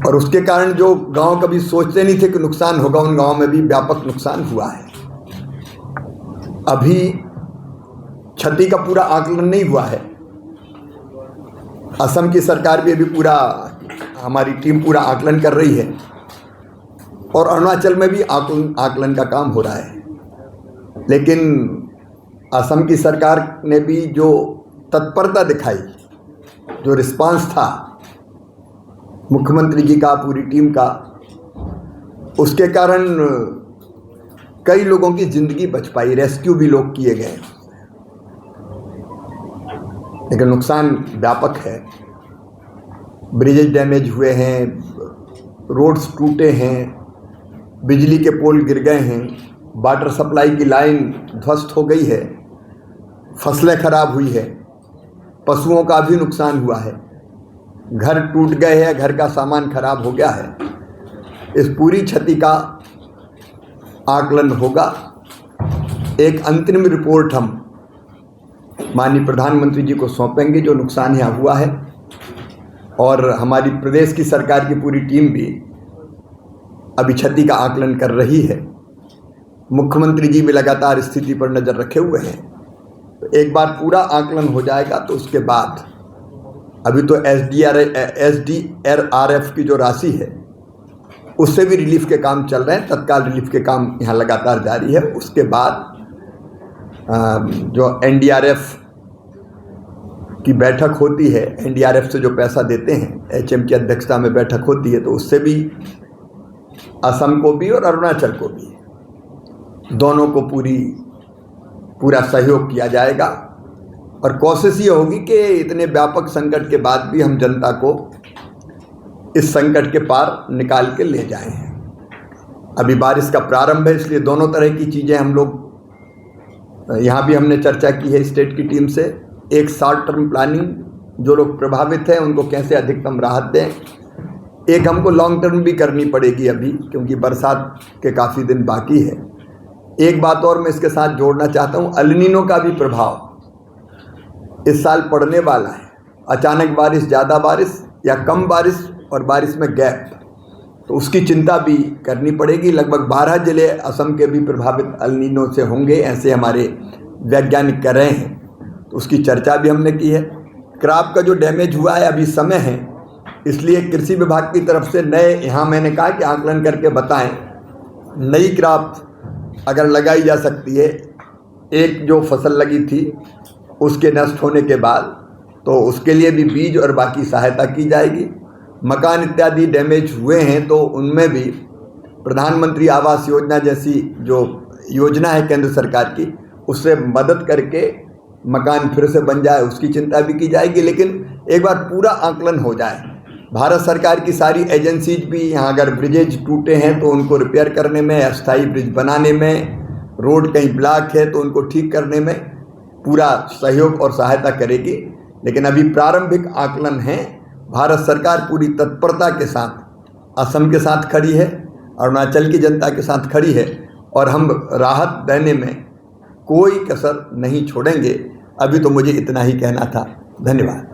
और उसके कारण जो गांव कभी सोचते नहीं थे कि नुकसान होगा, उन गांव में भी व्यापक नुकसान हुआ है। अभी क्षति का पूरा आकलन नहीं हुआ है। असम की सरकार भी अभी पूरा, हमारी टीम पूरा आकलन कर रही है, और अरुणाचल में भी आकलन का काम हो रहा है। लेकिन असम की सरकार ने भी जो तत्परता दिखाई, जो रिस्पांस था मुख्यमंत्री जी का, पूरी टीम का, उसके कारण कई लोगों की जिंदगी बच पाई, रेस्क्यू भी लोग किए गए। लेकिन नुकसान व्यापक है। ब्रिजेज डैमेज हुए हैं, रोड्स टूटे हैं, बिजली के पोल गिर गए हैं, वाटर सप्लाई की लाइन ध्वस्त हो गई है, फसलें खराब हुई है, पशुओं का भी नुकसान हुआ है, घर टूट गए हैं, घर का सामान खराब हो गया है। इस पूरी क्षति का आकलन होगा। एक अंतरिम रिपोर्ट हम माननीय प्रधानमंत्री जी को सौंपेंगे जो नुकसान यहाँ हुआ है, और हमारी प्रदेश की सरकार की पूरी टीम भी अभी क्षति का आकलन कर रही है। मुख्यमंत्री जी भी लगातार स्थिति पर नज़र रखे हुए हैं। तो एक बार पूरा आकलन हो जाएगा तो उसके बाद, अभी तो SDRF की जो राशि है उससे भी रिलीफ के काम चल रहे हैं, तत्काल रिलीफ के काम यहाँ लगातार जारी है। उसके बाद जो NDRF की बैठक होती है, NDRF से जो पैसा देते हैं, HM की अध्यक्षता में बैठक होती है, तो उससे भी असम को भी और अरुणाचल को भी, दोनों को पूरा सहयोग किया जाएगा। और कोशिश ये होगी कि इतने व्यापक संकट के बाद भी हम जनता को इस संकट के पार निकाल के ले जाएं। अभी बारिश का प्रारंभ है, इसलिए दोनों तरह की चीज़ें हम लोग यहाँ भी हमने चर्चा की है स्टेट की टीम से। एक शॉर्ट टर्म प्लानिंग, जो लोग प्रभावित हैं उनको कैसे अधिकतम राहत दें। एक हमको लॉन्ग टर्म भी करनी पड़ेगी अभी, क्योंकि बरसात के काफ़ी दिन बाकी है। एक बात और मैं इसके साथ जोड़ना चाहता हूँ, एल नीनो का भी प्रभाव इस साल पड़ने वाला है। अचानक बारिश, ज़्यादा बारिश या कम बारिश, और बारिश में गैप, तो उसकी चिंता भी करनी पड़ेगी। लगभग 12 जिले असम के भी प्रभावित एल नीनो से होंगे, ऐसे हमारे वैज्ञानिक कर रहे हैं, तो उसकी चर्चा भी हमने की है। क्रॉप का जो डैमेज हुआ है, अभी समय है, इसलिए कृषि विभाग की तरफ से नए, यहाँ मैंने कहा कि आकलन करके बताएं, नई क्रॉप अगर लगाई जा सकती है। एक जो फसल लगी थी उसके नष्ट होने के बाद, तो उसके लिए भी बीज और बाकी सहायता की जाएगी। मकान इत्यादि डैमेज हुए हैं तो उनमें भी प्रधानमंत्री आवास योजना जैसी जो योजना है केंद्र सरकार की, उससे मदद करके मकान फिर से बन जाए, उसकी चिंता भी की जाएगी। लेकिन एक बार पूरा आकलन हो जाए, भारत सरकार की सारी एजेंसीज भी यहाँ, अगर ब्रिजेज टूटे हैं तो उनको रिपेयर करने में, अस्थायी ब्रिज बनाने में, रोड कहीं ब्लॉक है तो उनको ठीक करने में पूरा सहयोग और सहायता करेगी। लेकिन अभी प्रारंभिक आकलन है। भारत सरकार पूरी तत्परता के साथ असम के साथ खड़ी है, अरुणाचल की जनता के साथ खड़ी है, और हम राहत देने में कोई कसर नहीं छोड़ेंगे। अभी तो मुझे इतना ही कहना था। धन्यवाद।